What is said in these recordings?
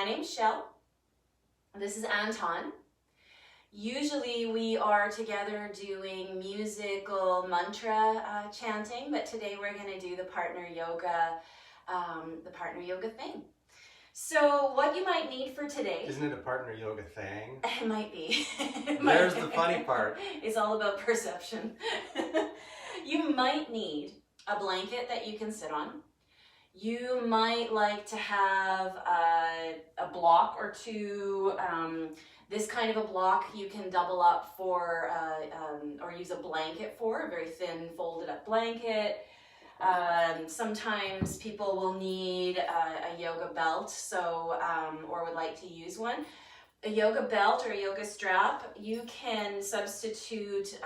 my name's Shell. This is Anton. Usually we are together doing musical mantra chanting, but today we're going to do the partner yoga thing. So what you might need for today... Isn't it a partner yoga thing? It might be. There's the funny part. It's all about perception. You might need a blanket that you can sit on. You might like to have a block or two. This kind of a block you can double up for or use a blanket for, a very thin folded up blanket. Sometimes people will need a yoga belt, so or would like to use one. A yoga belt or a yoga strap, you can substitute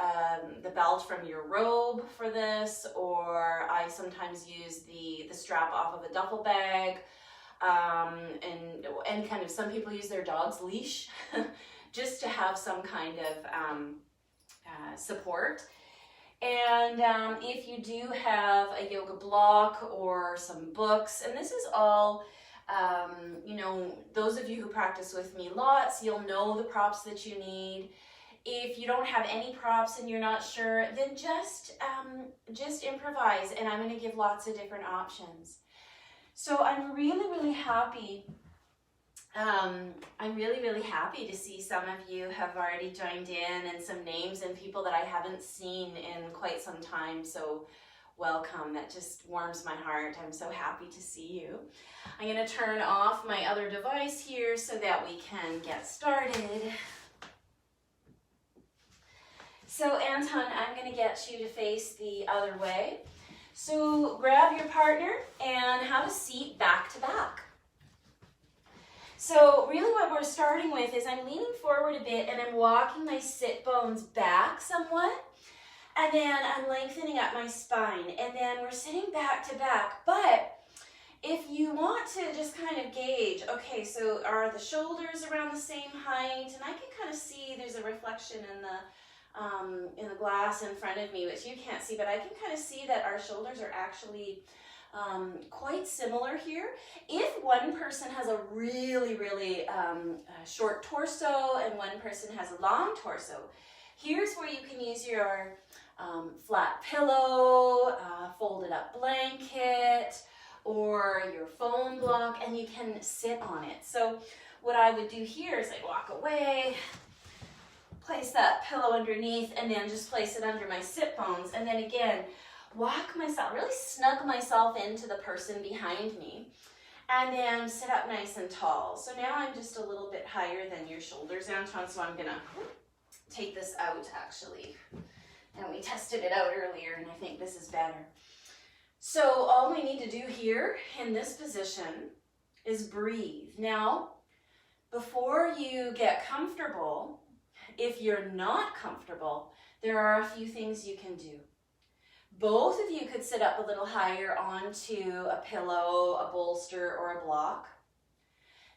the belt from your robe for this, or I sometimes use the strap off of a duffel bag, and kind of some people use their dog's leash just to have some kind of support. And if you do have a yoga block or some books, and this is all those of you who practice with me lots, you'll know the props that you need. If you don't have any props and you're not sure, then just improvise, and I'm going to give lots of different options. So I'm really happy. I'm really happy to see some of you have already joined in, and some names and people that I haven't seen in quite some time. So welcome. That just warms my heart. I'm so happy to see you. I'm going to turn off my other device here so that we can get started. So Anton, I'm going to get you to face the other way. So grab your partner and have a seat back to back. So really what we're starting with is I'm leaning forward a bit and I'm walking my sit bones back somewhat. And then I'm lengthening up my spine, and then we're sitting back to back. But if you want to just kind of gauge, okay, so are the shoulders around the same height? And I can kind of see there's a reflection in the glass in front of me, which you can't see, but I can kind of see that our shoulders are actually quite similar here. If one person has a really short torso and one person has a long torso, here's where you can use your flat pillow, folded up blanket, or your foam block, and you can sit on it. So what I would do here is I'd walk away, place that pillow underneath, and then just place it under my sit bones, and then again, walk myself, really snug myself into the person behind me, and then sit up nice and tall. So now I'm just a little bit higher than your shoulders, Anton, so I'm gonna take this out actually. And we tested it out earlier, and I think this is better. So all we need to do here in this position is breathe. Now, before you get comfortable, if you're not comfortable, there are a few things you can do. Both of you could sit up a little higher onto a pillow, a bolster, or a block.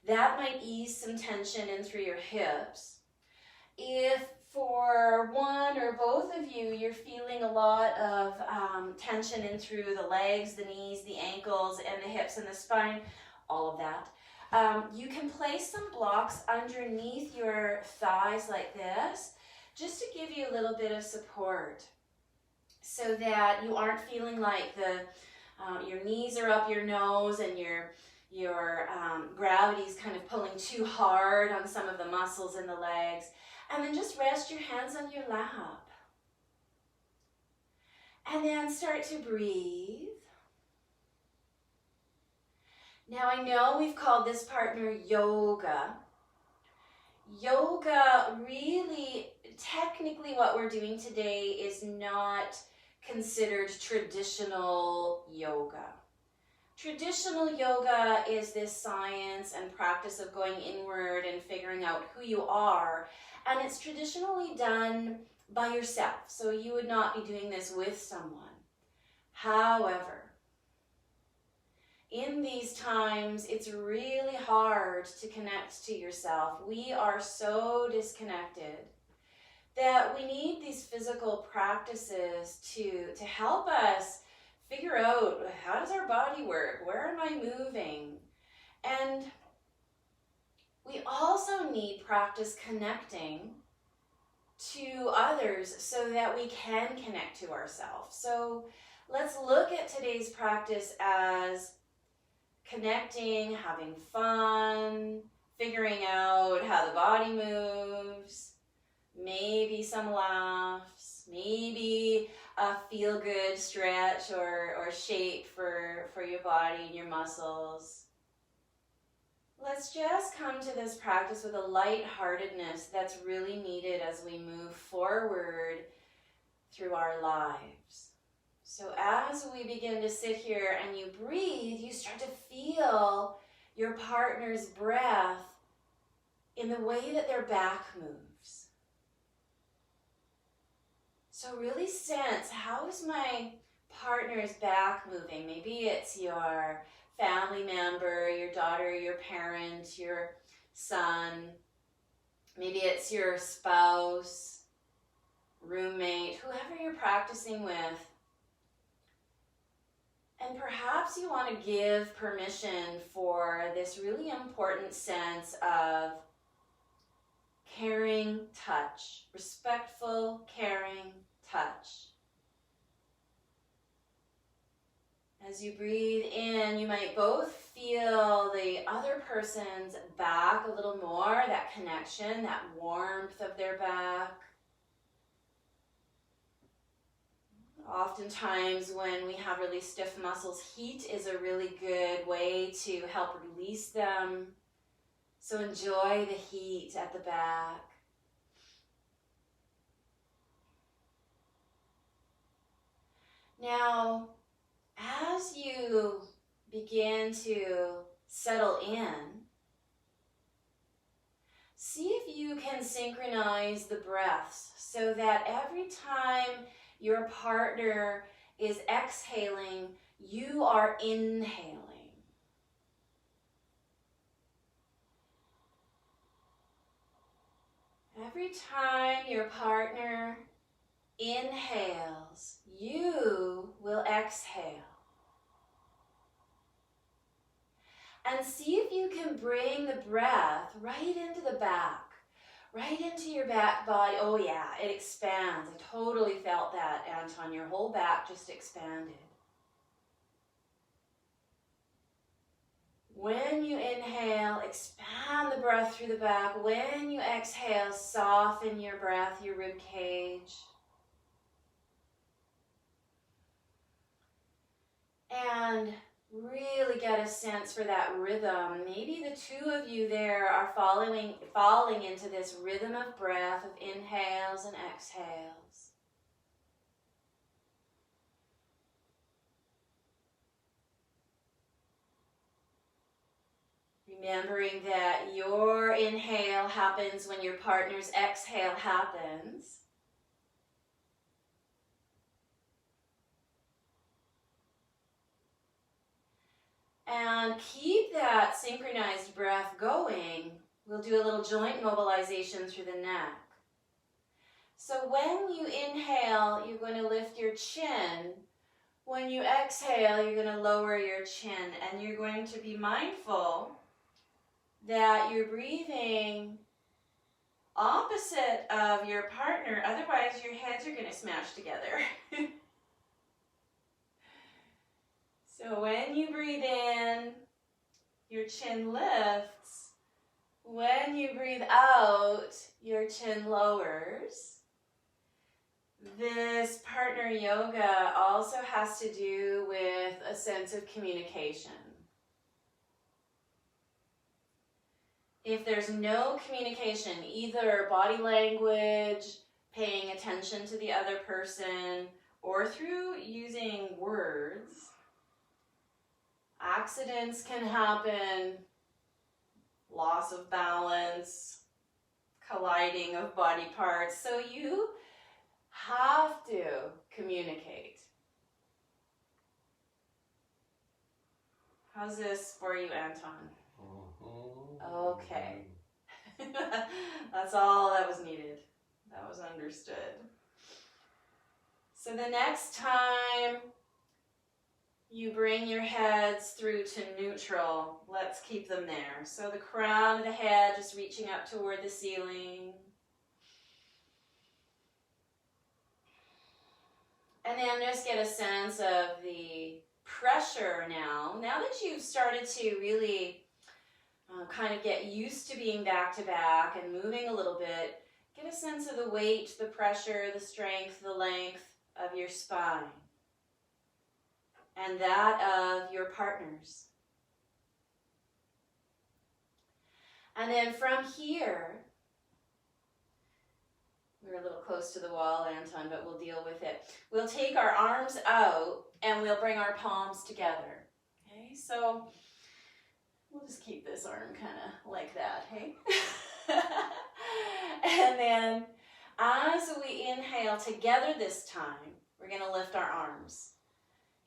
That might ease some tension in through your hips. If for one or both of you, you're feeling a lot of tension in through the legs, the knees, the ankles, and the hips and the spine, all of that, you can place some blocks underneath your thighs like this, just to give you a little bit of support, so that you aren't feeling like your knees are up your nose and your gravity's kind of pulling too hard on some of the muscles in the legs. And then just rest your hands on your lap. And then start to breathe. Now I know we've called this partner yoga. Yoga really, technically what we're doing today is not considered traditional yoga. Traditional yoga is this science and practice of going inward and figuring out who you are. And it's traditionally done by yourself, so you would not be doing this with someone. However, in these times, it's really hard to connect to yourself. We are so disconnected that we need these physical practices to help us figure out, how does our body work? Where am I moving? And need practice connecting to others so that we can connect to ourselves. So let's look at today's practice as connecting, having fun, figuring out how the body moves, maybe some laughs, maybe a feel-good stretch or shape for your body and your muscles. Let's just come to this practice with a lightheartedness that's really needed as we move forward through our lives. So as we begin to sit here and you breathe, you start to feel your partner's breath in the way that their back moves. So really sense, how is my partner's back moving? Maybe it's your family member, your daughter, your parent, your son. Maybe it's your spouse, roommate, whoever you're practicing with. And perhaps you want to give permission for this really important sense of caring touch, respectful, caring touch. As you breathe in, you might both feel the other person's back a little more, that connection, that warmth of their back. Oftentimes when we have really stiff muscles, heat is a really good way to help release them. So enjoy the heat at the back. Now, as you begin to settle in, see if you can synchronize the breaths so that every time your partner is exhaling, you are inhaling. Every time your partner inhales, you will exhale. And see if you can bring the breath right into the back, right into your back body. Oh yeah, it expands. I totally felt that, Anton. Your whole back just expanded. When you inhale, expand the breath through the back. When you exhale, soften your breath, your rib cage. And really get a sense for that rhythm. Maybe the two of you there are falling into this rhythm of breath, of inhales and exhales. Remembering that your inhale happens when your partner's exhale happens. And keep that synchronized breath going. We'll do a little joint mobilization through the neck. So when you inhale, you're going to lift your chin. When you exhale, you're going to lower your chin. And you're going to be mindful that you're breathing opposite of your partner. Otherwise, your heads are going to smash together. So when you breathe in, your chin lifts. When you breathe out, your chin lowers. This partner yoga also has to do with a sense of communication. If there's no communication, either body language, paying attention to the other person, or through using words, accidents can happen, loss of balance, colliding of body parts. So you have to communicate. How's this for you, Anton? Okay. That's all that was needed. That was understood. So the next time you bring your heads through to neutral. Let's keep them there. So the crown of the head just reaching up toward the ceiling. And then just get a sense of the pressure now. Now that you've started to really kind of get used to being back to back and moving a little bit, get a sense of the weight, the pressure, the strength, the length of your spine and that of your partners. And then from here, we're a little close to the wall, Anton, but we'll deal with it. We'll take our arms out and we'll bring our palms together. Okay, so we'll just keep this arm kind of like that, hey? And then as we inhale together this time, we're going to lift our arms.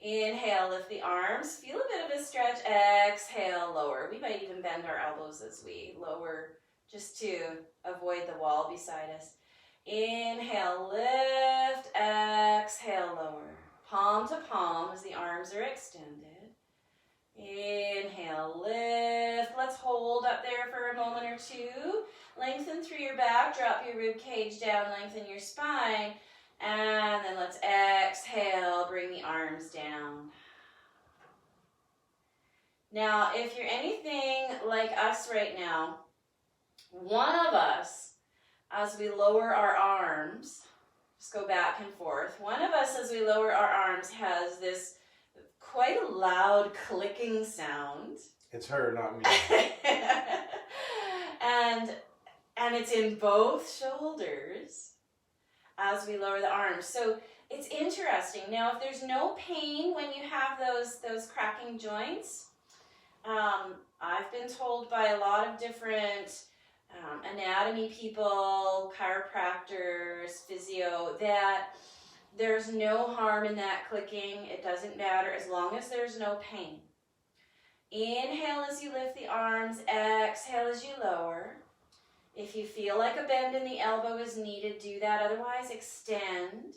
Inhale, lift the arms. Feel a bit of a stretch. Exhale, lower. We might even bend our elbows as we lower just to avoid the wall beside us. Inhale, lift. Exhale, lower. Palm to palm as the arms are extended. Inhale, lift. Let's hold up there for a moment or two. Lengthen through your back. Drop your rib cage down. Lengthen your spine. And then let's exhale, bring the arms down. Now, if you're anything like us right now, one of us, as we lower our arms, just go back and forth, one of us as we lower our arms has this quite a loud clicking sound. It's her, not me. and it's in both shoulders as we lower the arms. So it's interesting. Now, if there's no pain when you have those cracking joints, I've been told by a lot of different anatomy people, chiropractors, physio, that there's no harm in that clicking. It doesn't matter as long as there's no pain. Inhale as you lift the arms, exhale as you lower. If you feel like a bend in the elbow is needed, do that. Otherwise, extend.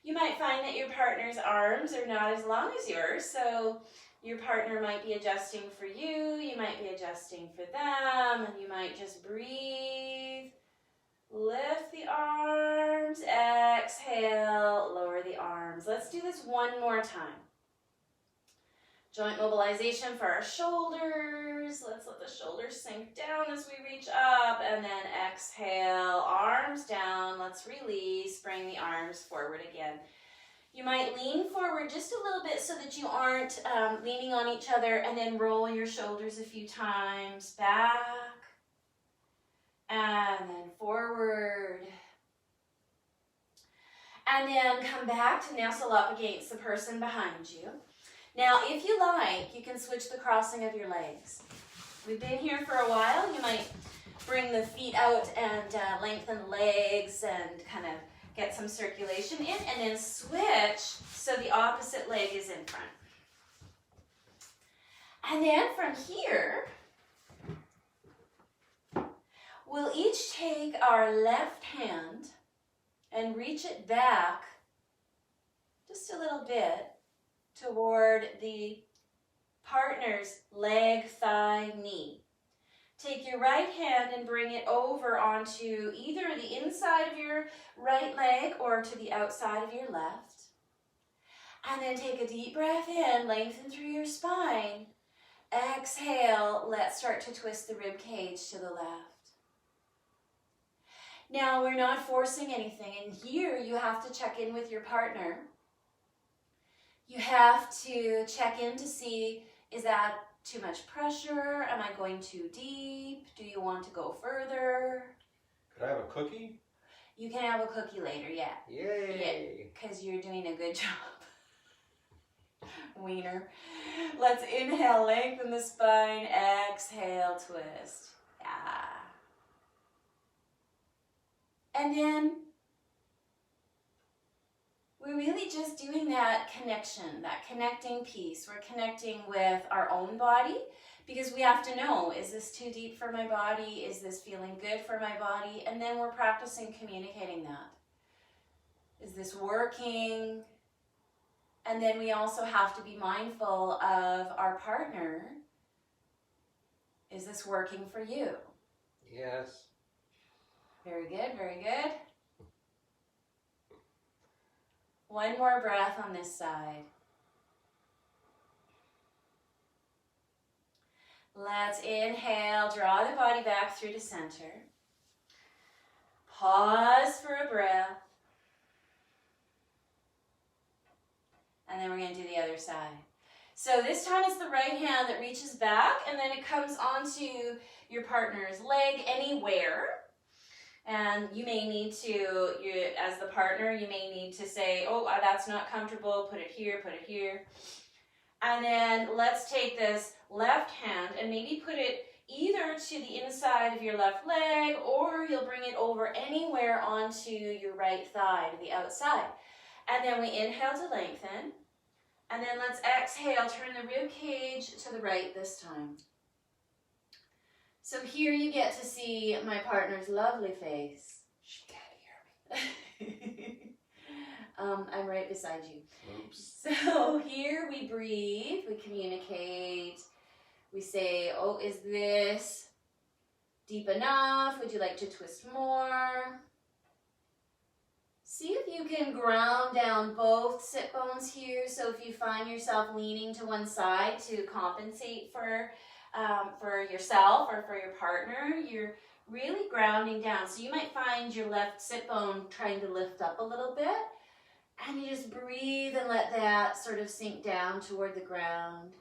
You might find that your partner's arms are not as long as yours, so your partner might be adjusting for you, you might be adjusting for them, and you might just breathe. Lift the arms, exhale, lower the arms. Let's do this one more time. Joint mobilization for our shoulders. Let's let the shoulders sink down as we reach up, and then exhale, arms down. Let's release, bring the arms forward again. You might lean forward just a little bit so that you aren't leaning on each other, and then roll your shoulders a few times back, and then forward. And then come back to nestle up against the person behind you. Now, if you like, you can switch the crossing of your legs. We've been here for a while. You might bring the feet out and lengthen the legs and kind of get some circulation in, and then switch so the opposite leg is in front. And then from here, we'll each take our left hand and reach it back just a little bit toward the partner's leg, thigh, knee. Take your right hand and bring it over onto either the inside of your right leg or to the outside of your left. And then take a deep breath in, lengthen through your spine. Exhale, let's start to twist the rib cage to the left. Now, we're not forcing anything, and here you have to check in with your partner. You have to check in to see, is that too much pressure? Am I going too deep? Do you want to go further? Could I have a cookie? You can have a cookie later, yeah. Yay! Because you're doing a good job. Wiener. Let's inhale, lengthen the spine. Exhale, twist. Yeah. And then we're really just doing that connection, that connecting piece. We're connecting with our own body because we have to know, is this too deep for my body? Is this feeling good for my body? And then we're practicing communicating that. Is this working? And then we also have to be mindful of our partner. Is this working for you? Yes. Very good, very good. One more breath on this side. Let's inhale, draw the body back through to center. Pause for a breath. And then we're going to do the other side. So this time it's the right hand that reaches back, and then it comes onto your partner's leg anywhere. And you may need to, as the partner, you may need to say, oh, that's not comfortable, put it here, put it here. And then let's take this left hand and maybe put it either to the inside of your left leg, or you'll bring it over anywhere onto your right thigh to the outside. And then we inhale to lengthen. And then let's exhale, turn the rib cage to the right this time. So here you get to see my partner's lovely face. She can't hear me. I'm right beside you. Oops. So here we breathe, we communicate, we say, oh, is this deep enough? Would you like to twist more? See if you can ground down both sit bones here. So if you find yourself leaning to one side to compensate for yourself or for your partner, you're really grounding down. So you might find your left sit bone trying to lift up a little bit, and you just breathe and let that sort of sink down toward the ground.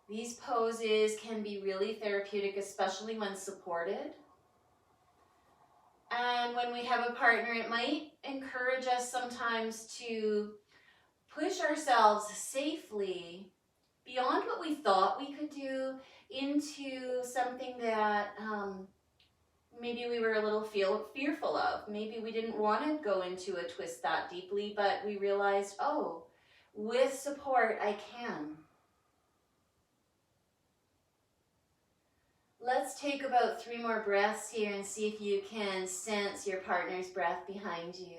These poses can be really therapeutic, especially when supported. And when we have a partner, it might encourage us sometimes to push ourselves safely beyond what we thought we could do into something that maybe we were a little fearful of. Maybe we didn't want to go into a twist that deeply, but we realized, oh, with support, I can. Let's take about 3 more breaths here and see if you can sense your partner's breath behind you.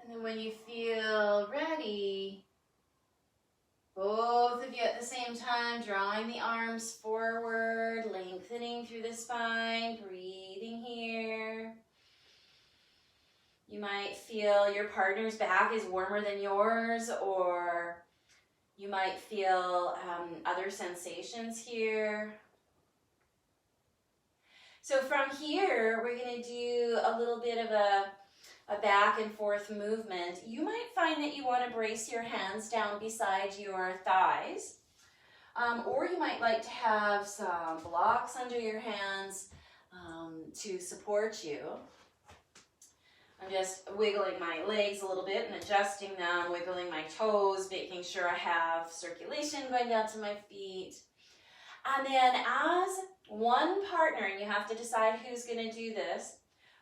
And then when you feel ready, both of you at the same time, drawing the arms forward, lengthening through the spine, breathing here. You might feel your partner's back is warmer than yours, or you might feel other sensations here. So from here, we're going to do a little bit of a back and forth movement. You might find that you want to brace your hands down beside your thighs, or you might like to have some blocks under your hands to support you. I'm just wiggling my legs a little bit and adjusting them, wiggling my toes, making sure I have circulation going down to my feet. And then as one partner, and you have to decide who's going to do this,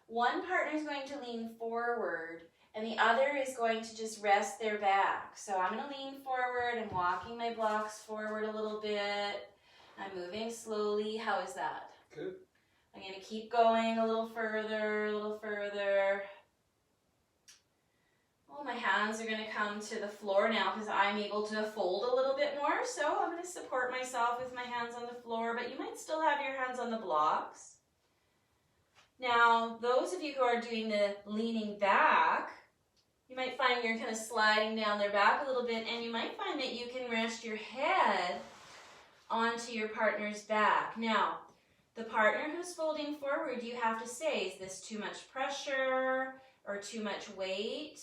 one partner is going to lean forward and the other is going to just rest their back. So I'm going to lean forward and walking my blocks forward a little bit. I'm moving slowly. How is that? Good. I'm going to keep going a little further, a little further. Oh, my hands are going to come to the floor now because I'm able to fold a little bit more. So I'm going to support myself with my hands on the floor, but you might still have your hands on the blocks. Now, those of you who are doing the leaning back, you might find you're kind of sliding down their back a little bit, and you might find that you can rest your head onto your partner's back. Now, the partner who's folding forward, you have to say, is this too much pressure or too much weight?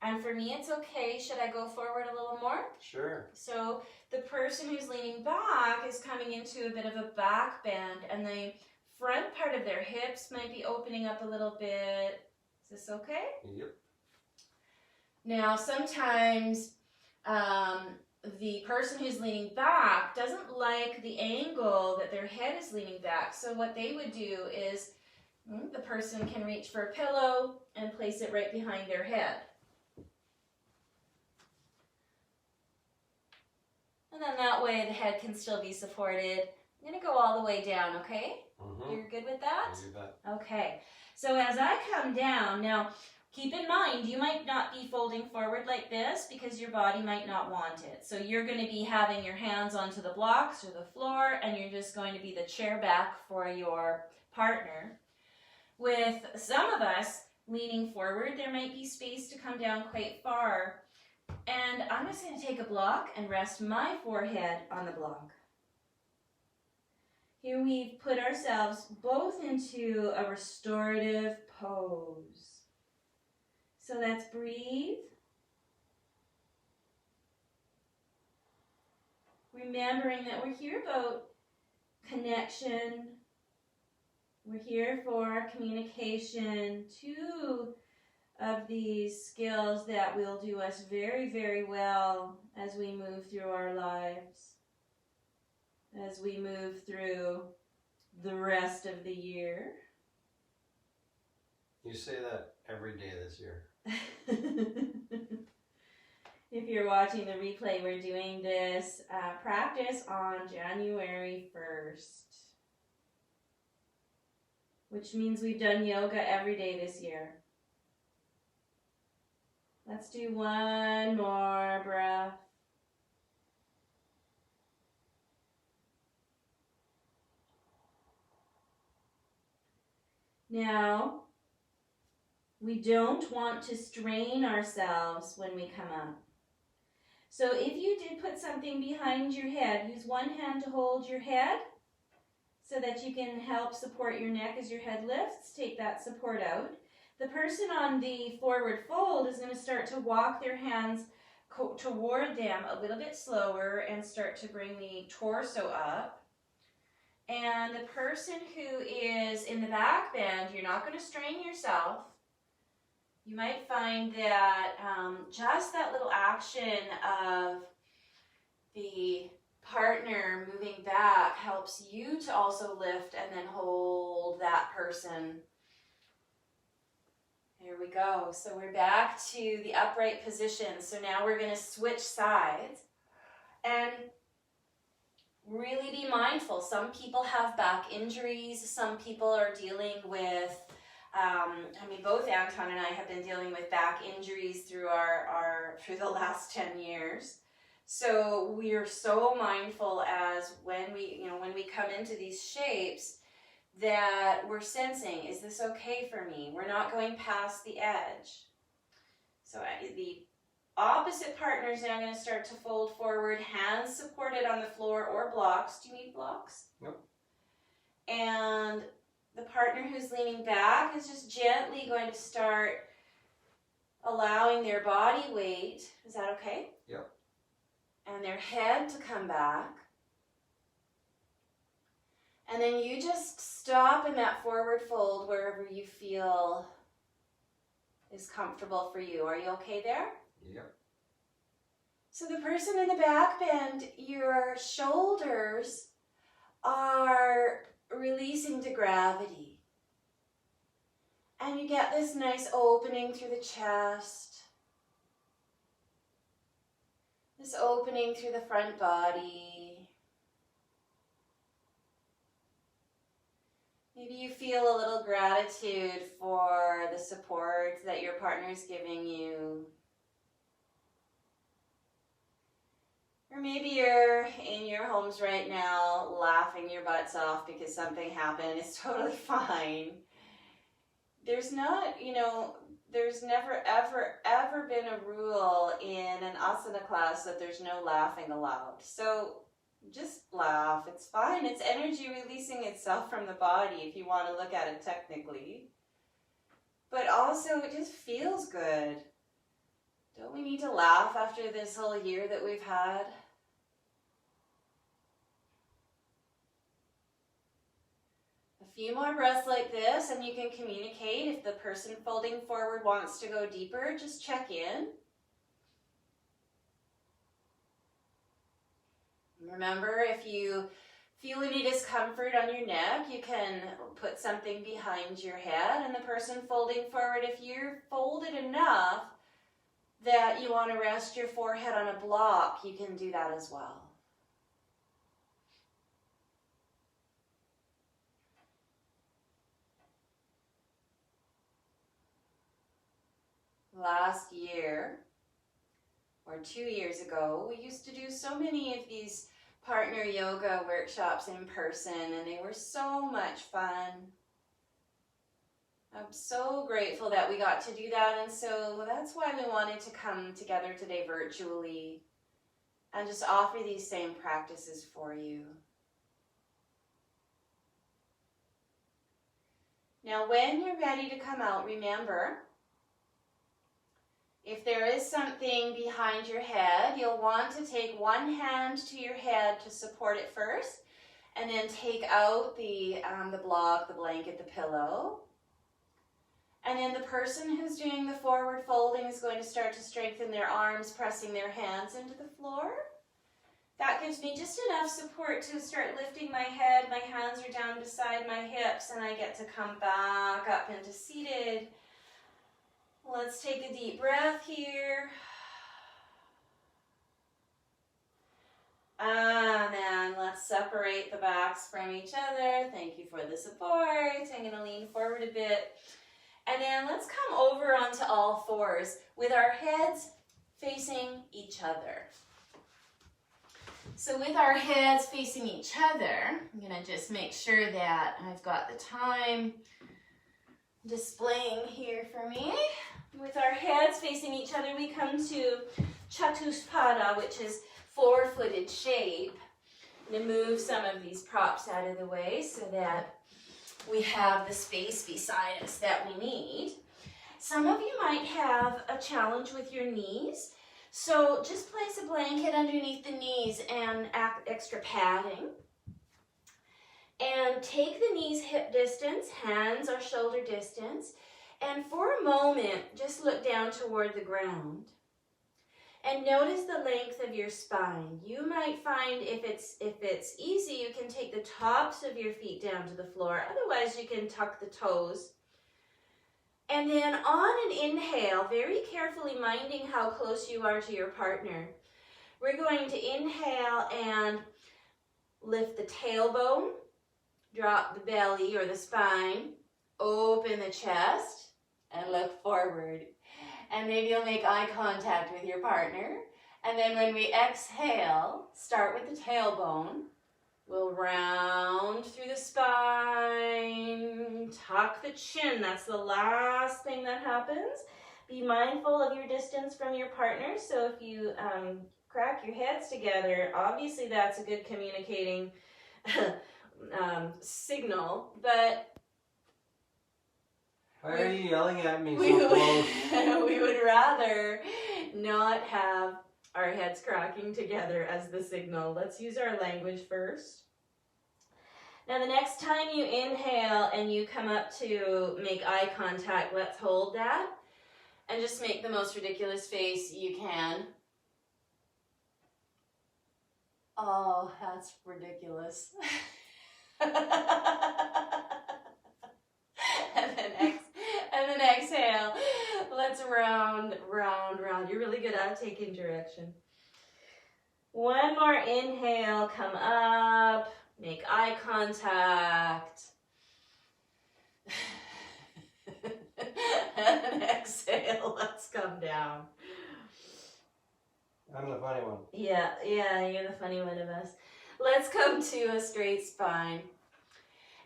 And for me, it's okay. Should I go forward a little more? Sure. So the person who's leaning back is coming into a bit of a back bend, and the front part of their hips might be opening up a little bit. Is this okay? Yep. Now, sometimes the person who's leaning back doesn't like the angle that their head is leaning back. So what they would do is the person can reach for a pillow and place it right behind their head. And then that way the head can still be supported. I'm going to go all the way down, okay? Mm-hmm. You're good with that? You bet. Okay. So as I come down, now keep in mind you might not be folding forward like this because your body might not want it. So you're going to be having your hands onto the blocks or the floor, and you're just going to be the chair back for your partner. With some of us leaning forward, there might be space to come down quite far. And I'm just going to take a block and rest my forehead on the block. Here we've put ourselves both into a restorative pose. So let's breathe. Remembering that we're here about connection. We're here for communication. Two of these skills that will do us very, very well as we move through our lives, as we move through the rest of the year. You say that every day this year. If you're watching the replay, we're doing this practice on January 1st, which means we've done yoga every day this year. Let's do one more breath. Now, we don't want to strain ourselves when we come up. So if you did put something behind your head, use one hand to hold your head so that you can help support your neck as your head lifts. Take that support out. The person on the forward fold is going to start to walk their hands toward them a little bit slower and start to bring the torso up. And the person who is in the back bend, you're not going to strain yourself. You might find that just that little action of the partner moving back helps you to also lift and then hold that person. There we go. So we're back to the upright position. So now we're going to switch sides and really be mindful. Some people have back injuries. Some people are dealing with, both Anton and I have been dealing with back injuries through through the last 10 years. So we are so mindful as when we come into these shapes that we're sensing, is this okay for me? We're not going past the edge. So the opposite partner is now going to start to fold forward, hands supported on the floor or blocks. Do you need blocks? Nope. And the partner who's leaning back is just gently going to start allowing their body weight, is that okay? Yep. And their head to come back. And then you just stop in that forward fold wherever you feel is comfortable for you. Are you okay there? Yep. So the person in the back bend, your shoulders are releasing to gravity. And you get this nice opening through the chest. This opening through the front body. Maybe you feel a little gratitude for the support that your partner is giving you. Or maybe you're in your homes right now laughing your butts off because something happened. It's totally fine. There's not, there's never, ever been a rule in an asana class that there's no laughing allowed. So just laugh. It's fine. It's energy releasing itself from the body if you want to look at it technically. But also it just feels good. Don't we need to laugh after this whole year that we've had? A few more breaths like this and you can communicate. If the person folding forward wants to go deeper, just check in. Remember, if you feel any discomfort on your neck, you can put something behind your head, and the person folding forward, if you're folded enough that you want to rest your forehead on a block, you can do that as well. Last year, or 2 years ago, we used to do so many of these partner yoga workshops in person, and they were so much fun. I'm so grateful that we got to do that, and so that's why we wanted to come together today virtually and just offer these same practices for you. Now, when you're ready to come out, remember, if there is something behind your head, you'll want to take one hand to your head to support it first, and then take out the block, the blanket, the pillow. And then the person who's doing the forward folding is going to start to strengthen their arms, pressing their hands into the floor. That gives me just enough support to start lifting my head. My hands are down beside my hips, and I get to come back up into seated. Let's take a deep breath here. And then let's separate the backs from each other. Thank you for the support. I'm going to lean forward a bit. And then let's come over onto all fours with our heads facing each other. So with our heads facing each other, I'm going to just make sure that I've got the time displaying here for me. With our heads facing each other, we come to Chatuspada, which is four-footed shape. I'm going to move some of these props out of the way so that we have the space beside us that we need. Some of you might have a challenge with your knees, so just place a blanket underneath the knees and extra padding. And take the knees hip distance, hands are shoulder distance, and for a moment, just look down toward the ground. And notice the length of your spine. You might find if it's easy, you can take the tops of your feet down to the floor. Otherwise, you can tuck the toes. And then on an inhale, very carefully minding how close you are to your partner, we're going to inhale and lift the tailbone, drop the belly or the spine, open the chest, and look forward. And maybe you'll make eye contact with your partner. And then when we exhale, start with the tailbone. We'll round through the spine, tuck the chin. That's the last thing that happens. Be mindful of your distance from your partner. So if you crack your heads together, obviously that's a good communicating signal. But why are you yelling at me so close? We would rather not have our heads cracking together as the signal. Let's use our language first. Now the next time you inhale and you come up to make eye contact, let's hold that and just make the most ridiculous face you can. Oh, that's ridiculous. And then exhale. Let's round, round, round. You're really good at taking direction. One more inhale, come up, make eye contact. And then exhale, let's come down. I'm the funny one. Yeah, you're the funny one of us. Let's come to a straight spine.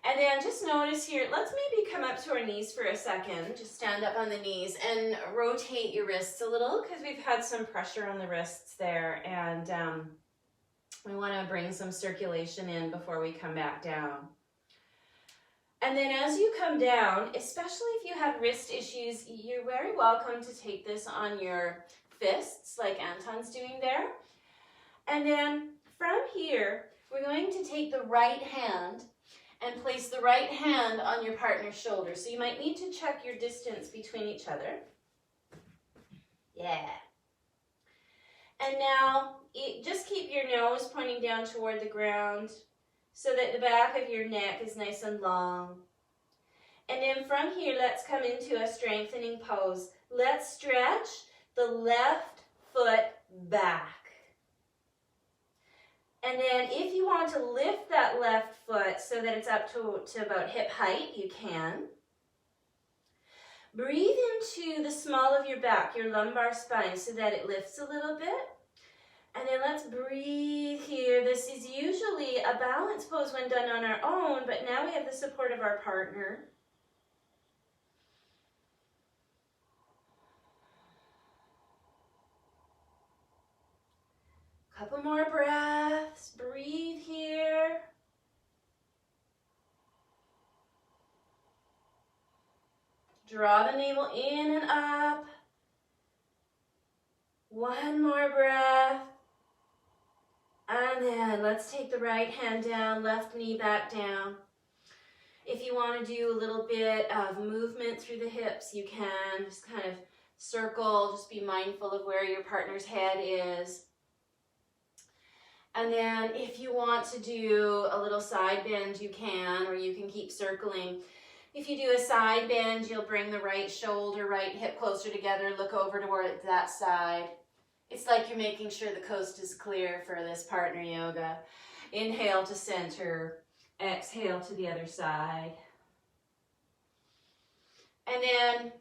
And then just notice here, let's maybe come up to our knees for a second. Just stand up on the knees and rotate your wrists a little because we've had some pressure on the wrists there. And we want to bring some circulation in before we come back down. And then as you come down, especially if you have wrist issues, you're very welcome to take this on your fists like Anton's doing there. And then from here, we're going to take the right hand and place the right hand on your partner's shoulder. So you might need to check your distance between each other. Yeah. And now just keep your nose pointing down toward the ground so that the back of your neck is nice and long. And then from here, let's come into a strengthening pose. Let's stretch the left foot back. And then if you want to lift that left foot so that it's up to about hip height, you can. Breathe into the small of your back, your lumbar spine, so that it lifts a little bit. And then let's breathe here. This is usually a balance pose when done on our own, but now we have the support of our partner. Couple more breaths. Breathe here. Draw the navel in and up. One more breath. And then let's take the right hand down, left knee back down. If you want to do a little bit of movement through the hips, you can. Just kind of circle, just be mindful of where your partner's head is. And then if you want to do a little side bend, you can, or you can keep circling. If you do a side bend, you'll bring the right shoulder, right hip closer together, look over toward that side. It's like you're making sure the coast is clear for this partner yoga. Inhale to center, exhale to the other side. And then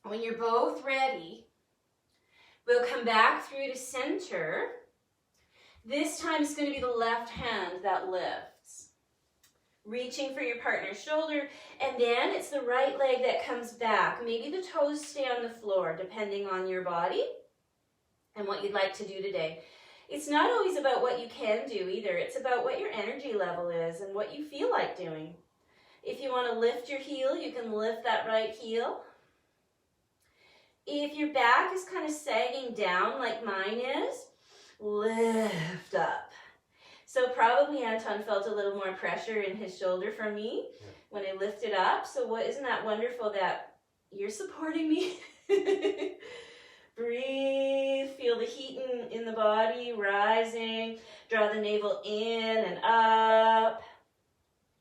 when you're both ready, we'll come back through to center. This time it's going to be the left hand that lifts. Reaching for your partner's shoulder, and then it's the right leg that comes back. Maybe the toes stay on the floor, depending on your body and what you'd like to do today. It's not always about what you can do either. It's about what your energy level is and what you feel like doing. If you want to lift your heel, you can lift that right heel. If your back is kind of sagging down like mine is, lift up. So probably Anton felt a little more pressure in his shoulder from me when I lifted up. So isn't that wonderful that you're supporting me? Breathe, feel the heat in the body rising. Draw the navel in and up.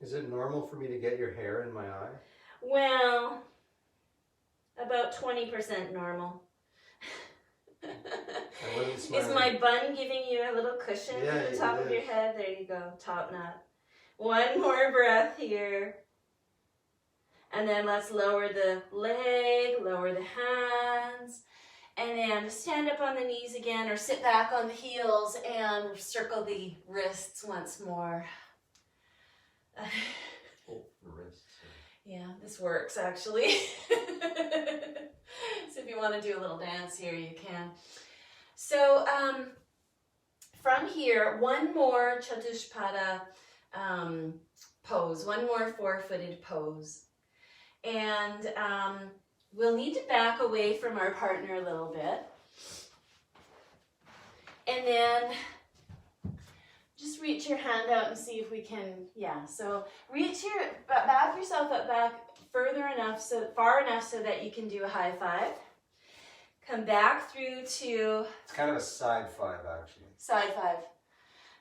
Is it normal for me to get your hair in my eye? Well, about 20% normal. Is my bun giving you a little cushion at the top of your head? There you go, top knot. One more breath here. And then let's lower the leg, lower the hands. And then stand up on the knees again or sit back on the heels and circle the wrists once more. Oh, the wrists. Yeah, this works actually. So if you want to do a little dance here, you can. So from here, one more Chatushpada pose, one more four-footed pose. And we'll need to back away from our partner a little bit. And then just reach your hand out and see if we can, so back yourself up back far enough so that you can do a high five. Come back through to... It's kind of a side five, actually. Side five.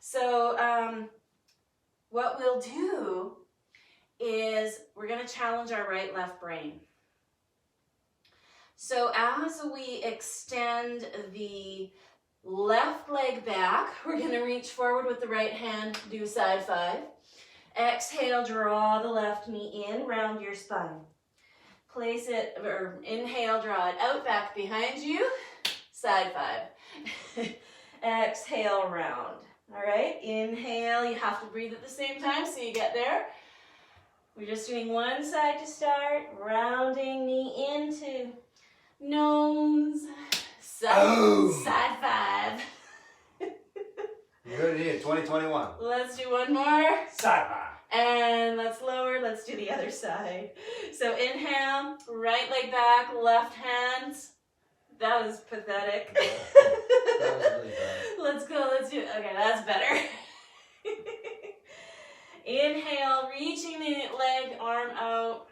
So what we'll do is we're going to challenge our right-left brain. So as we extend the left leg back, we're going to reach forward with the right hand, do a side five. Exhale, draw the left knee in, round your spine. Place it, or inhale, draw it out, back behind you, side five. Exhale, round. All right, inhale, you have to breathe at the same time so you get there. We're just doing one side to start, rounding knee into nose, side five. You heard it here, 2021. Let's do one more. Side five. And let's lower, let's do the other side. So inhale, right leg back, left hands. That was pathetic. That was really bad. Let's go, let's do it. Okay, that's better. Inhale, reaching the leg, arm out.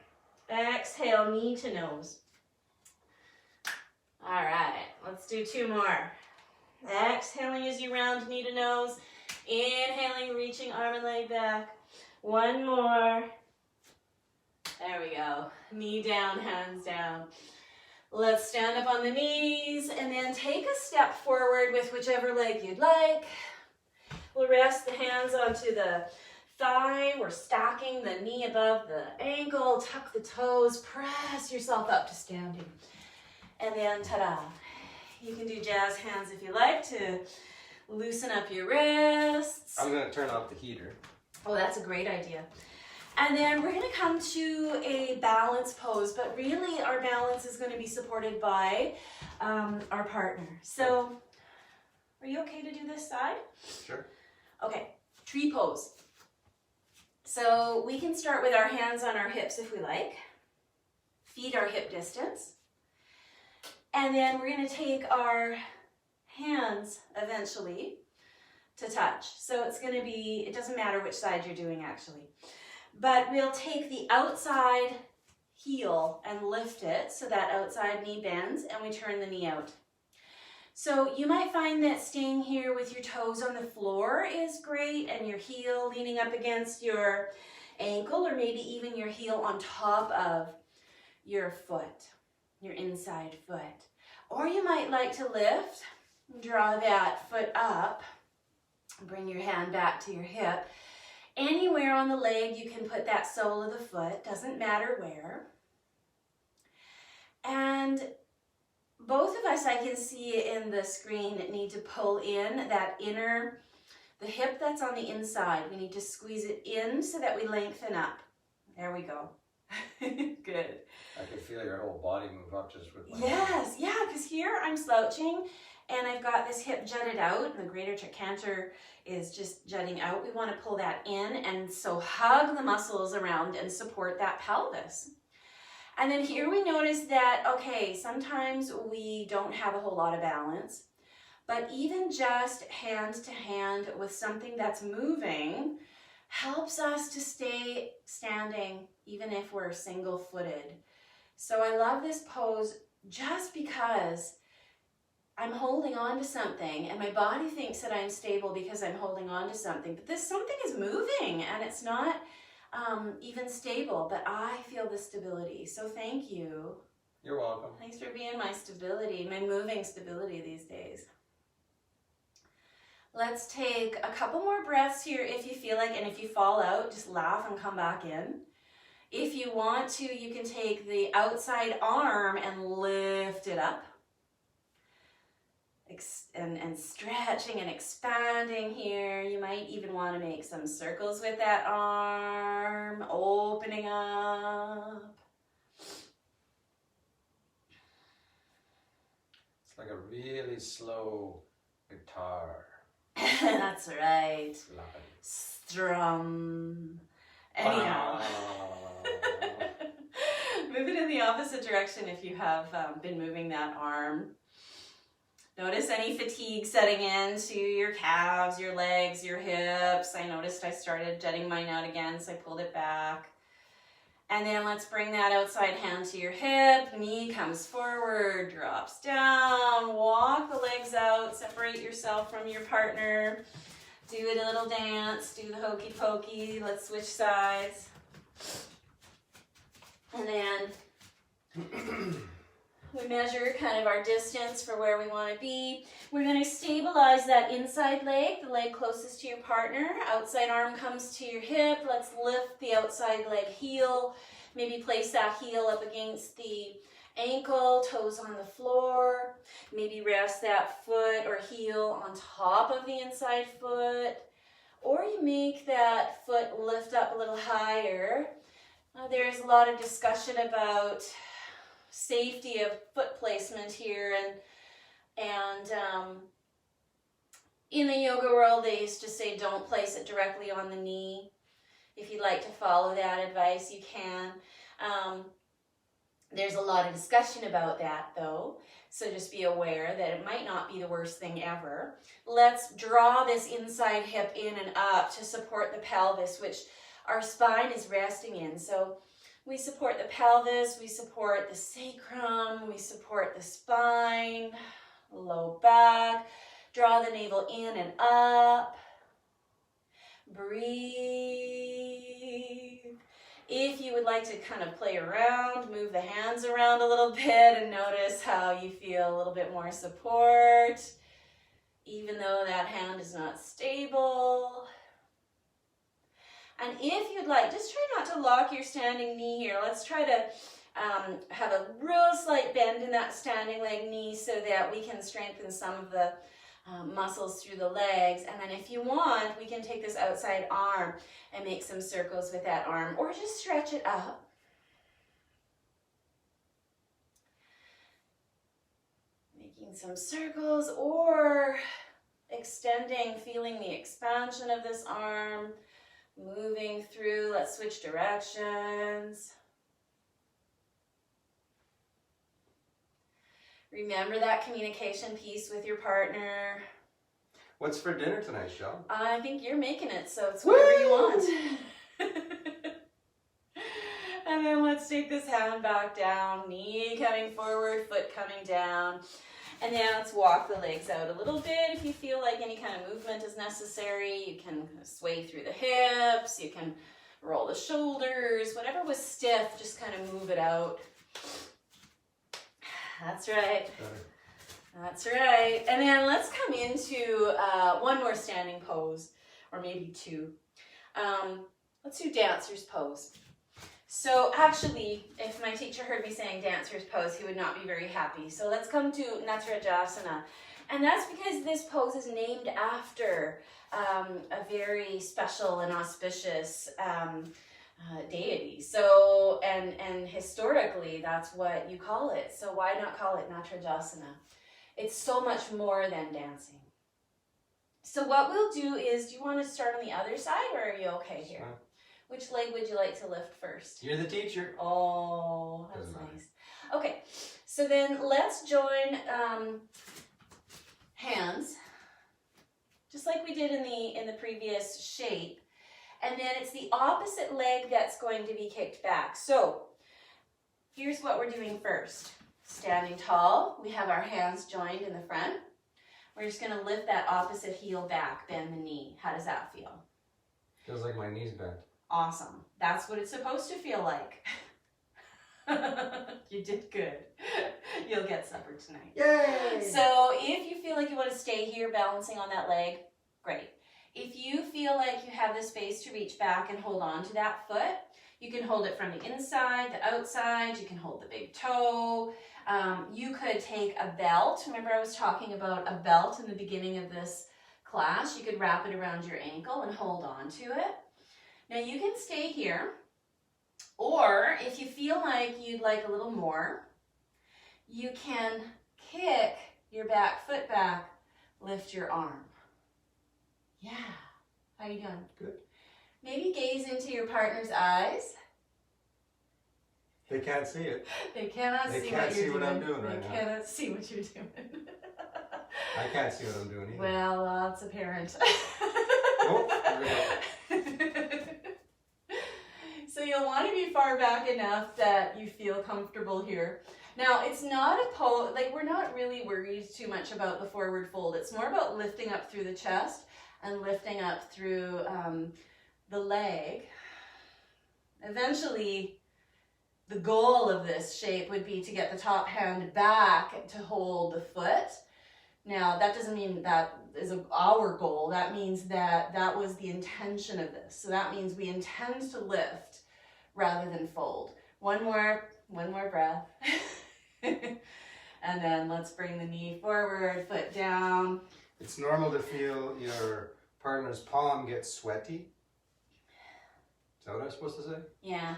Exhale, knee to nose. All right, let's do two more. Exhaling as you round knee to nose. Inhaling, reaching arm and leg back. One more. There we go. Knee down, hands down. Let's stand up on the knees and then take a step forward with whichever leg you'd like. We'll rest the hands onto the thigh. We're stacking the knee above the ankle. Tuck the toes. Press yourself up to standing. And then ta-da. You can do jazz hands if you like to loosen up your wrists. I'm going to turn off the heater. Oh, that's a great idea. And then we're going to come to a balance pose, but really our balance is going to be supported by our partner. So, are you okay to do this side? Sure. Okay, tree pose. So we can start with our hands on our hips if we like. Feet are hip distance. And then we're going to take our hands eventually to touch. So it's going to be, it doesn't matter which side you're doing actually. But we'll take the outside heel and lift it so that outside knee bends and we turn the knee out. So you might find that staying here with your toes on the floor is great and your heel leaning up against your ankle or maybe even your heel on top of your foot, your inside foot. Or you might like to lift, draw that foot up, bring your hand back to your hip. Anywhere on the leg you can put that sole of the foot, doesn't matter where. And both of us, I can see in the screen, need to pull in that inner, the hip that's on the inside. We need to squeeze it in so that we lengthen up. There we go. Good. I can feel your whole body move up just with my Yes, yeah, because here I'm slouching and I've got this hip jutted out and the greater trochanter is just jutting out. We want to pull that in and so hug the muscles around and support that pelvis. And then here we notice that, okay, sometimes we don't have a whole lot of balance, but even just hand to hand with something that's moving helps us to stay standing even if we're single-footed. So I love this pose just because I'm holding on to something and my body thinks that I'm stable because I'm holding on to something, but this something is moving and it's not even stable, but I feel the stability. So thank you. You're welcome. Thanks for being my stability, my moving stability these days. Let's take a couple more breaths here if you feel like, and if you fall out, just laugh and come back in. If you want to, you can take the outside arm and lift it up. And stretching and expanding here. You might even want to make some circles with that arm, opening up. It's like a really slow guitar. That's right. Slapping. Strum. Anyhow. Move it in the opposite direction if you have been moving that arm. Notice any fatigue setting into your calves, your legs, your hips. I noticed I started jetting mine out again, so I pulled it back. And then let's bring that outside hand to your hip. Knee comes forward, drops down. Walk the legs out, separate yourself from your partner. Do a little dance, do the hokey pokey. Let's switch sides. And then we measure kind of our distance for where we want to be. We're going to stabilize that inside leg, the leg closest to your partner. Outside arm comes to your hip. Let's lift the outside leg heel. Maybe place that heel up against the ankle, toes on the floor. Maybe rest that foot or heel on top of the inside foot. Or you make that foot lift up a little higher. There's a lot of discussion about safety of foot placement here, and in the yoga world they used to say don't place it directly on the knee. If you'd like to follow that advice, you can. There's a lot of discussion about that though, so just be aware that it might not be the worst thing ever. Let's draw this inside hip in and up to support the pelvis, which our spine is resting in. So we support the pelvis, we support the sacrum, we support the spine, low back, Draw the navel in and up. Breathe. If you would like to kind of play around, move the hands around a little bit and notice how you feel a little bit more support, even though that hand is not stable. And if you'd like, just try not to lock your standing knee here. Let's try to have a real slight bend in that standing leg knee so that we can strengthen some of the muscles through the legs. And then if you want, we can take this outside arm and make some circles with that arm, or just stretch it up. Making some circles or extending, feeling the expansion of this arm, moving through. Let's switch directions. Remember that communication piece with your partner. What's for dinner tonight, Shel? I think you're making it, so it's whatever you want. And then let's take this hand back down, knee coming forward, foot coming down. And then let's walk the legs out a little bit. If you feel like any kind of movement is necessary, you can sway through the hips, you can roll the shoulders, whatever was stiff, just kind of move it out. That's right. That's right. And then let's come into one more standing pose, or maybe two. Let's do dancer's pose. So actually, if my teacher heard me saying dancer's pose, he would not be very happy. So let's come to Natarajasana. And that's because this pose is named after a very special and auspicious deity. So, and historically, that's what you call it. So why not call it Natarajasana? It's so much more than dancing. So what we'll do is, do you want to start on the other side, or are you okay here? Sure. Which leg would you like to lift first? You're the teacher. Oh, that's Doesn't matter. nice. Okay, so then let's join hands, just like we did in the previous shape. And then it's the opposite leg that's going to be kicked back. So here's what we're doing first. Standing tall, we have our hands joined in the front. We're just going to lift that opposite heel back, bend the knee. How does that feel? Feels like my knee's bent. Awesome. That's what it's supposed to feel like. You did good. You'll get supper tonight. Yay! So if you feel like you want to stay here balancing on that leg, great. If you feel like you have the space to reach back and hold on to that foot, you can hold it from the inside, the outside, you can hold the big toe. You could take a belt. Remember I was talking about a belt in the beginning of this class. You could wrap it around your ankle and hold on to it. Now you can stay here, or if you feel like you'd like a little more, you can kick your back foot back, lift your arm. Yeah. How you doing? Good. Maybe gaze into your partner's eyes. They can't see it. They cannot They see can't what you're see what doing. I'm doing right They now. cannot see what you're doing. I can't see what I'm doing either. Well, it's apparent. Oh, there we go. So you'll want to be far back enough that you feel comfortable here. Now, it's not a pose, like we're not really worried too much about the forward fold. It's more about lifting up through the chest and lifting up through the leg. Eventually, the goal of this shape would be to get the top hand back to hold the foot. Now, that doesn't mean that is our goal. That means that that was the intention of this. So that means we intend to lift rather than fold. One more breath. And then let's bring the knee forward, foot down. It's normal to feel your partner's palm get sweaty. Is that what I'm supposed to say? Yeah,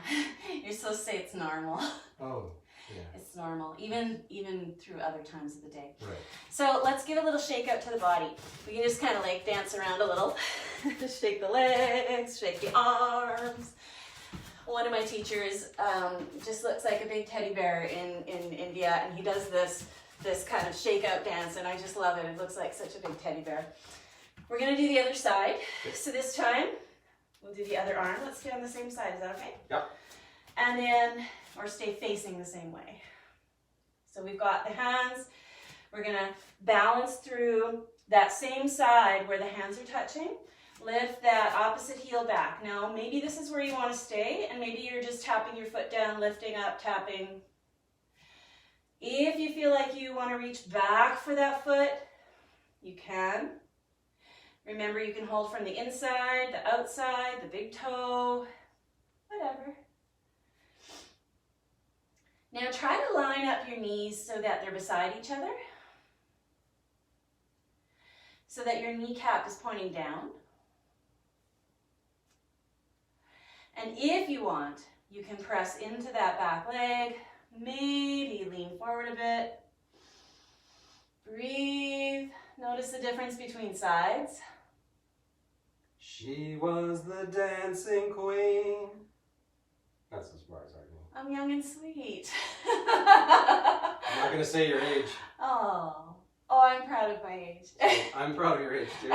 you're supposed to say it's normal. Oh, yeah. It's normal, even through other times of the day. Right. So let's give a little shake out to the body. We can just kind of like dance around a little. Shake the legs, shake the arms. One of my teachers just looks like a big teddy bear in India, and he does this kind of shake out dance, and I just love it. It looks like such a big teddy bear. We're gonna do the other side. So this time, we'll do the other arm. Let's stay on the same side, is that okay? Yep. And then, or stay facing the same way. So we've got the hands, We're gonna balance through that same side where the hands are touching. Lift that opposite heel back. Now, maybe this is where you want to stay, and maybe you're just tapping your foot down, lifting up, tapping. If you feel like you want to reach back for that foot, you can. Remember, you can hold from the inside, the outside, the big toe, whatever. Now try to line up your knees so that they're beside each other, so that your kneecap is pointing down. And if you want, you can press into that back leg, maybe lean forward a bit. Breathe. Notice the difference between sides. She was the dancing queen. That's as far as I go. I'm young and sweet. I'm not gonna say your age. Oh, I'm proud of my age. I'm proud of your age too.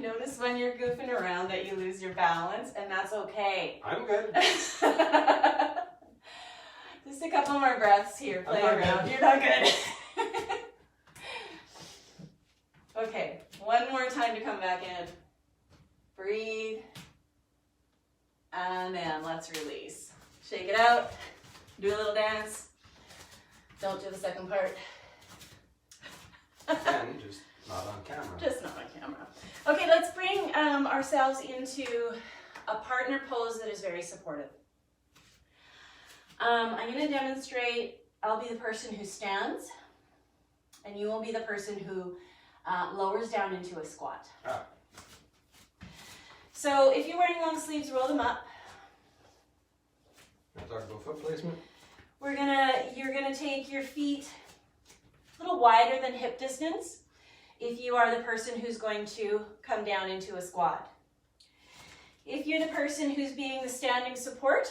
Notice when you're goofing around that you lose your balance, and that's okay. I'm good. Just a couple more breaths here. Play I'm not around. good. You're not good. Okay, one more time to come back in. Breathe. And then let's release. Shake it out. Do a little dance. Don't do the second part. And just not on camera. Just not on camera. Okay, let's bring ourselves into a partner pose that is very supportive. I'm going to demonstrate. I'll be the person who stands, and you will be the person who lowers down into a squat. Ah. So if you're wearing long sleeves, roll them up. Can I talk about foot placement? You're gonna take your feet a little wider than hip distance if you are the person who's going to come down into a squat. If you're the person who's being the standing support,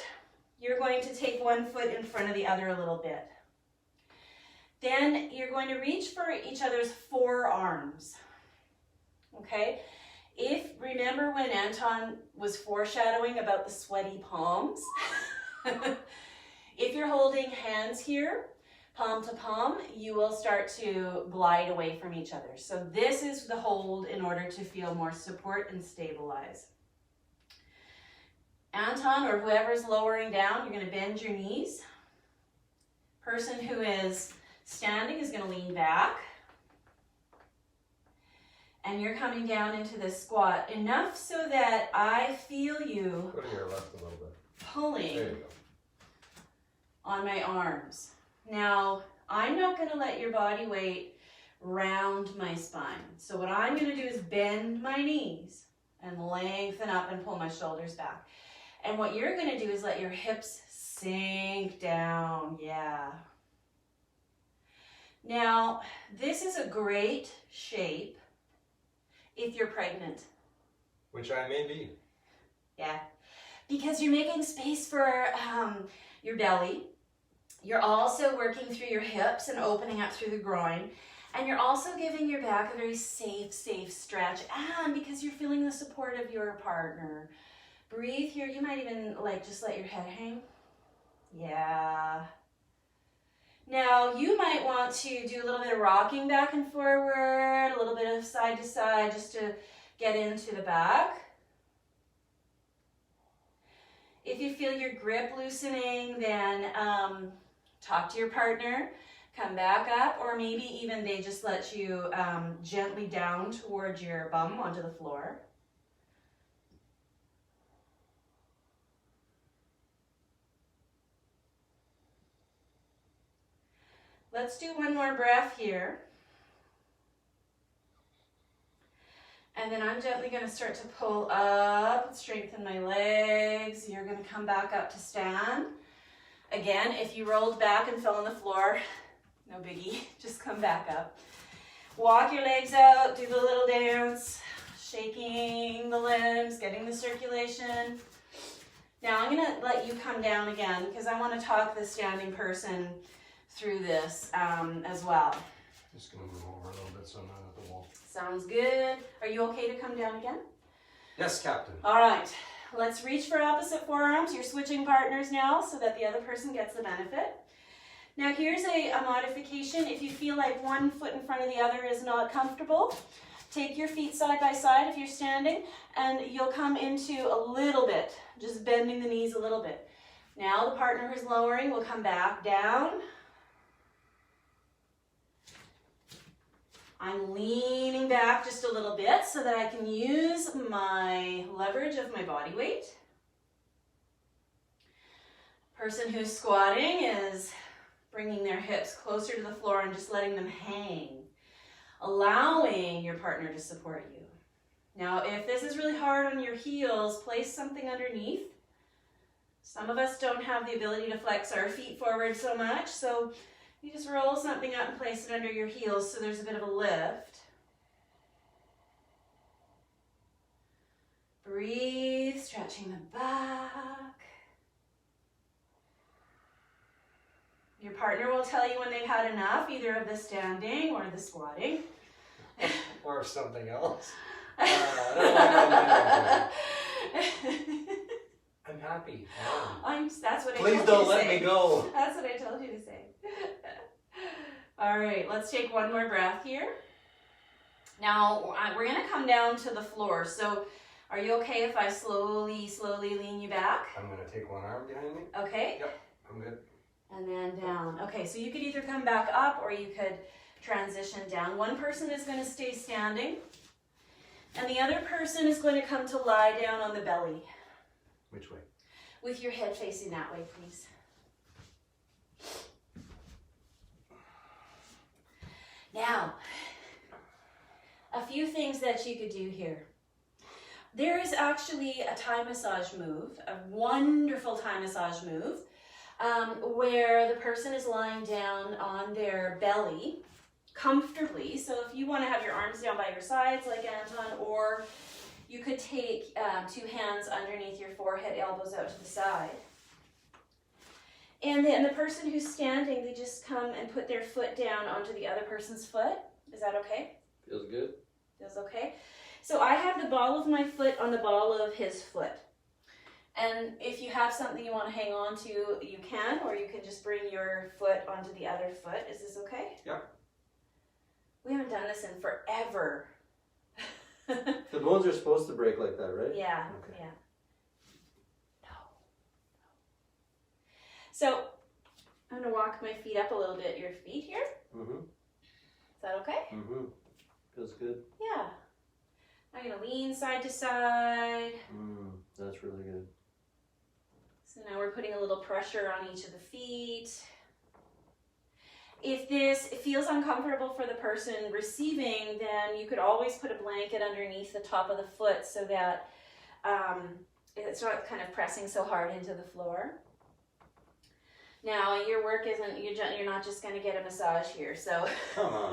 you're going to take one foot in front of the other a little bit. Then you're going to reach for each other's forearms, okay? Remember when Anton was foreshadowing about the sweaty palms? If you're holding hands here, palm to palm, you will start to glide away from each other. So this is the hold in order to feel more support and stabilize. Anton, or whoever's lowering down, you're going to bend your knees. Person who is standing is going to lean back. And you're coming down into this squat enough so that I feel you Go to your left a little bit. pulling There you go. on my arms. Now, I'm not going to let your body weight round my spine. So what I'm going to do is bend my knees and lengthen up and pull my shoulders back. And what you're going to do is let your hips sink down. Yeah. Now, this is a great shape if you're pregnant. Which I may be. Yeah. Because you're making space for your belly. You're also working through your hips and opening up through the groin. And you're also giving your back a very safe stretch. And because you're feeling the support of your partner. Breathe here. You might even just let your head hang. Yeah. Now, you might want to do a little bit of rocking back and forward, a little bit of side to side just to get into the back. If you feel your grip loosening, then talk to your partner, come back up, or maybe even they just let you gently down towards your bum onto the floor. Let's do one more breath here. And then I'm gently going to start to pull up, strengthen my legs. You're going to come back up to stand. Again, if you rolled back and fell on the floor, no biggie, just come back up. Walk your legs out, do the little dance, shaking the limbs, getting the circulation. Now I'm going to let you come down again because I want to talk the standing person through this as well. Just going to move over a little bit so I'm not at the wall. Sounds good. Are you okay to come down again? Yes, Captain. All right. Let's reach for opposite forearms. You're switching partners now so that the other person gets the benefit. Now here's a modification. If you feel like one foot in front of the other is not comfortable, take your feet side by side if you're standing, and you'll come into a little bit, just bending the knees a little bit. Now the partner who's lowering will come back down. I'm leaning back just a little bit so that I can use my leverage of my body weight. Person who's squatting is bringing their hips closer to the floor and just letting them hang, allowing your partner to support you. Now, if this is really hard on your heels, place something underneath. Some of us don't have the ability to flex our feet forward so much, so you just roll something up and place it under your heels so there's a bit of a lift. Breathe, stretching the back. Your partner will tell you when they've had enough, either of the standing or the squatting. Or something else. I'm happy. That's what I Please told don't you to let say. me go. That's what I told you to say. All right, let's take one more breath here. Now, we're going to come down to the floor. So, are you okay if I slowly lean you back? I'm going to take one arm behind me. Okay. Yep, I'm good. And then down. Okay, so you could either come back up or you could transition down. One person is going to stay standing, and the other person is going to come to lie down on the belly. Which way? With your head facing that way, please. Now, a few things that you could do here. There is actually a Thai massage move, a wonderful Thai massage move, where the person is lying down on their belly comfortably. So if you want to have your arms down by your sides like Anton, or you could take two hands underneath your forehead, elbows out to the side. And then the person who's standing, they just come and put their foot down onto the other person's foot. Is that okay? Feels good. Feels okay? So I have the ball of my foot on the ball of his foot. And if you have something you want to hang on to, you can, or you can just bring your foot onto the other foot. Is this okay? Yeah. We haven't done this in forever. The bones are supposed to break like that, right? Yeah, Okay. yeah. No. So I'm going to walk my feet up a little bit, your feet here. Mm-hmm. Is that okay? Mm-hmm. Feels good. Yeah. I'm going to lean side to side. That's really good. So now we're putting a little pressure on each of the feet. If this feels uncomfortable for the person receiving, then you could always put a blanket underneath the top of the foot so that it's not kind of pressing so hard into the floor. Now, your work isn't, you're not just going to get a massage here, so. Come on.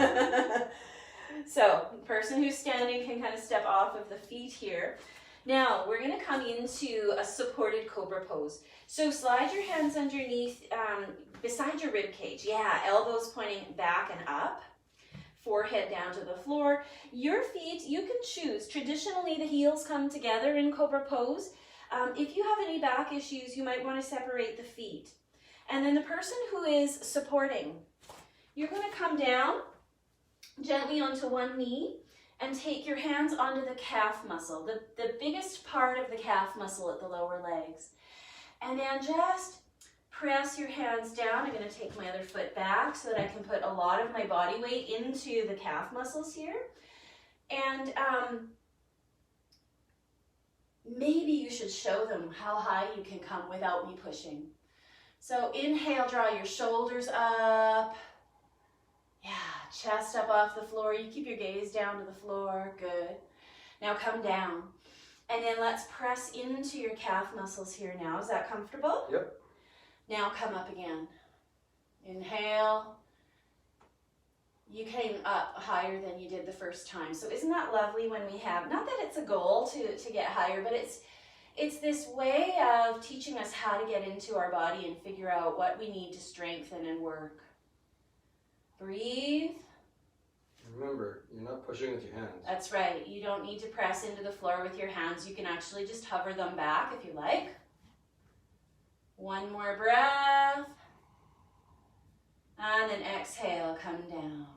So, the person who's standing can kind of step off of the feet here. Now, we're going to come into a supported cobra pose. So, slide your hands underneath, beside your rib cage. Yeah, elbows pointing back and up. Forehead down to the floor. Your feet, you can choose. Traditionally, the heels come together in cobra pose. If you have any back issues, you might want to separate the feet. And then the person who is supporting, you're going to come down gently onto one knee and take your hands onto the calf muscle, the biggest part of the calf muscle at the lower legs. And then just press your hands down. I'm going to take my other foot back so that I can put a lot of my body weight into the calf muscles here. And maybe you should show them how high you can come without me pushing. So inhale, draw your shoulders up. Yeah, chest up off the floor. You keep your gaze down to the floor. Good. Now come down. And then let's press into your calf muscles here now. Is that comfortable? Yep. Now come up again. Inhale. You came up higher than you did the first time. So isn't that lovely when we have, not that it's a goal to get higher, but it's this way of teaching us how to get into our body and figure out what we need to strengthen and work. Breathe. Remember, you're not pushing with your hands. That's right. You don't need to press into the floor with your hands. You can actually just hover them back if you like. One more breath. And then exhale, come down.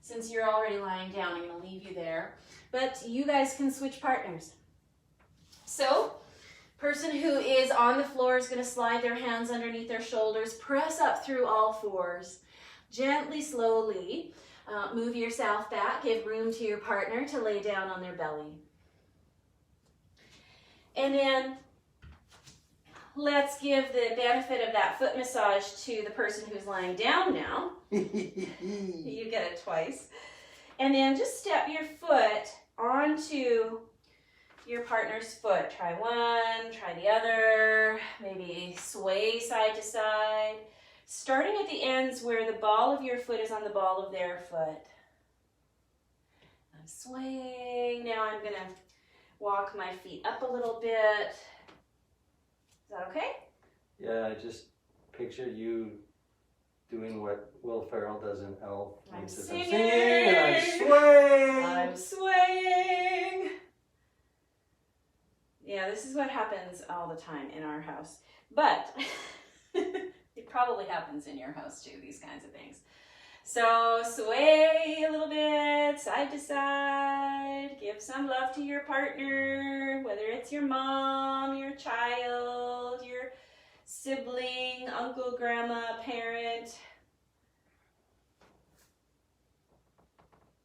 Since you're already lying down, I'm going to leave you there. But you guys can switch partners. So, person who is on the floor is going to slide their hands underneath their shoulders, press up through all fours. Gently, slowly, move yourself back. Give room to your partner to lay down on their belly. And then let's give the benefit of that foot massage to the person who's lying down now. You get it twice. And then just step your foot onto your partner's foot. Try one, try the other, maybe sway side to side. Starting at the ends where the ball of your foot is on the ball of their foot. I'm swaying. Now I'm going to walk my feet up a little bit. Is that okay? Yeah, I just pictured you doing what Will Ferrell does in Elf. I'm He says, singing. I'm singing and I'm swaying. I'm swaying. Yeah, this is what happens all the time in our house. But it probably happens in your house too, these kinds of things. So sway a little bit, side to side. Give some love to your partner, whether it's your mom, your child, your sibling, uncle, grandma, parent.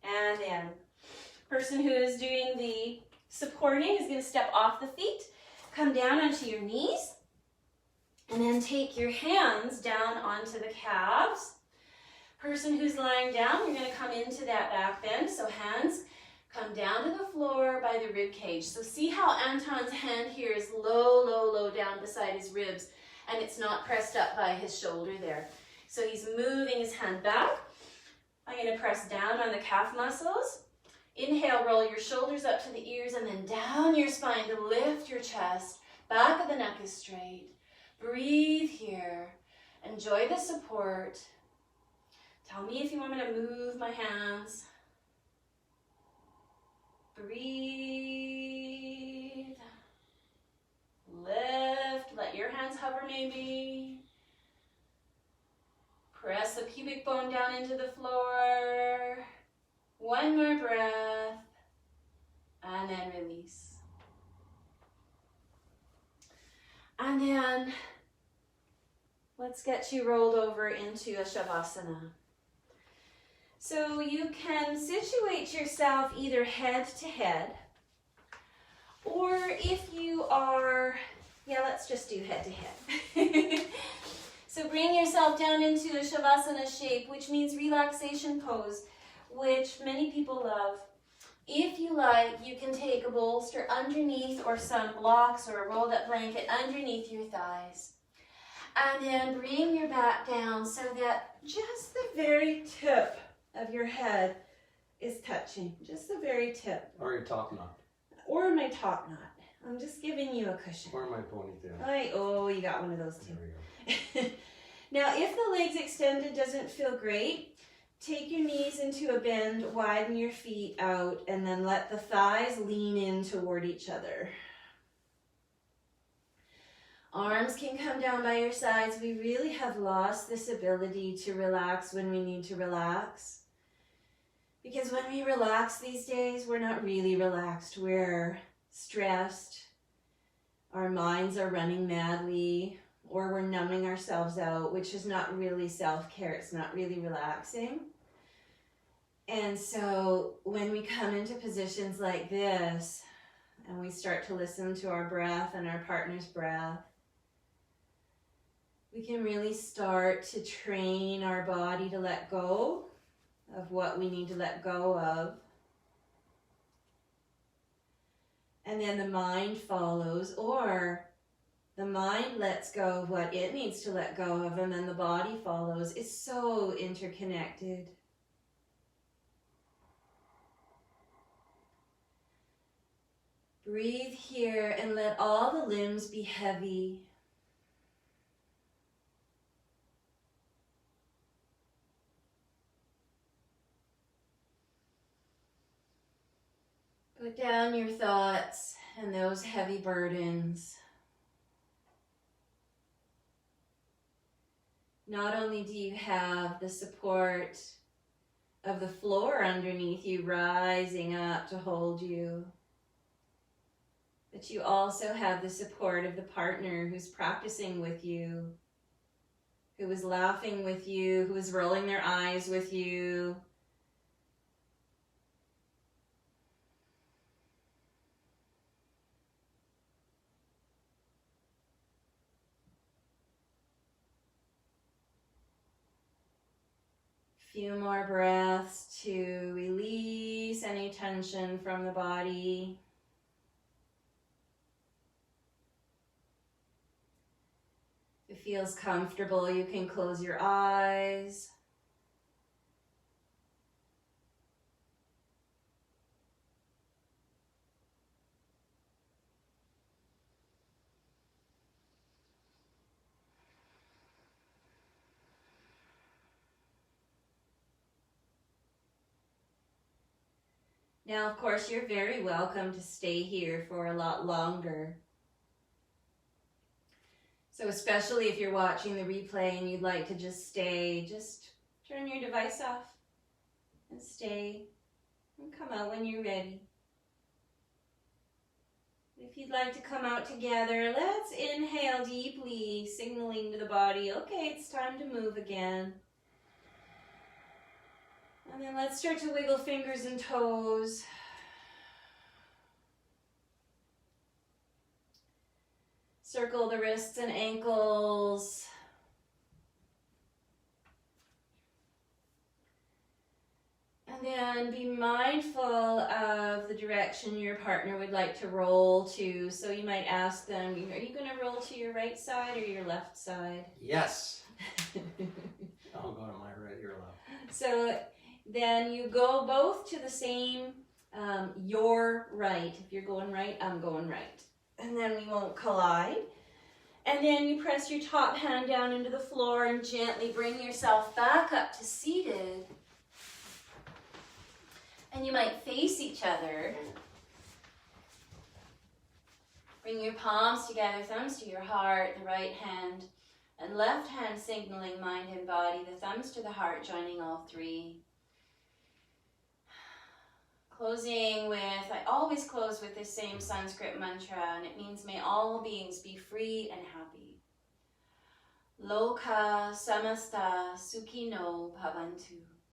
And then person who is doing the supporting is going to step off the feet, come down onto your knees, and then take your hands down onto the calves. Person who's lying down, you're going to come into that back bend. So hands come down to the floor by the rib cage. So see how Anton's hand here is low, low, low down beside his ribs, and it's not pressed up by his shoulder there. So he's moving his hand back. I'm going to press down on the calf muscles. Inhale, roll your shoulders up to the ears and then down your spine to lift your chest. Back of the neck is straight. Breathe here. Enjoy the support. Tell me if you want me to move my hands. Breathe. Lift. Let your hands hover maybe. Press the pubic bone down into the floor. One more breath. And then release. And then let's get you rolled over into a Shavasana. So you can situate yourself either head to head, or if you are, let's just do head to head. So bring yourself down into a Shavasana shape, which means relaxation pose, which many people love. If you like, you can take a bolster underneath or some blocks or a rolled up blanket underneath your thighs. And then bring your back down so that just the very tip of your head is touching. Just the very tip. Or your top knot. Or my top knot. I'm just giving you a cushion. Or my ponytail. Oh, you got one of those too. There we go. Now, if the legs extended doesn't feel great, take your knees into a bend, widen your feet out, and then let the thighs lean in toward each other. Arms can come down by your sides. We really have lost this ability to relax when we need to relax. Because when we relax these days, we're not really relaxed. We're stressed. Our minds are running madly, or we're numbing ourselves out, which is not really self-care. It's not really relaxing. And so when we come into positions like this, and we start to listen to our breath and our partner's breath, we can really start to train our body to let go of what we need to let go of. And then the mind follows, or the mind lets go of what it needs to let go of, and then the body follows. It's so interconnected. Breathe here and let all the limbs be heavy. Put down your thoughts and those heavy burdens. not only do you have the support of the floor underneath you rising up to hold you, but you also have the support of the partner who's practicing with you, who is laughing with you, who is rolling their eyes with you. Few more breaths to release any tension from the body. If it feels comfortable, you can close your eyes. Now, of course, you're very welcome to stay here for a lot longer. So especially if you're watching the replay and you'd like to just stay, just turn your device off and stay and come out when you're ready. If you'd like to come out together, let's inhale deeply, signaling to the body, okay, it's time to move again. And then let's start to wiggle fingers and toes. Circle the wrists and ankles. And then be mindful of the direction your partner would like to roll to. So you might ask them, are you going to roll to your right side or your left side? Yes. I'll go to my right, your left. So then you go both to the same, your right. If you're going right, I'm going right. And then we won't collide. And then you press your top hand down into the floor and gently bring yourself back up to seated. And you might face each other. Bring your palms together, thumbs to your heart, the right hand, and left hand signaling mind and body, the thumbs to the heart, joining all three. Closing with, I always close with this same Sanskrit mantra, and it means may all beings be free and happy. Loka samasta sukhino bhavantu.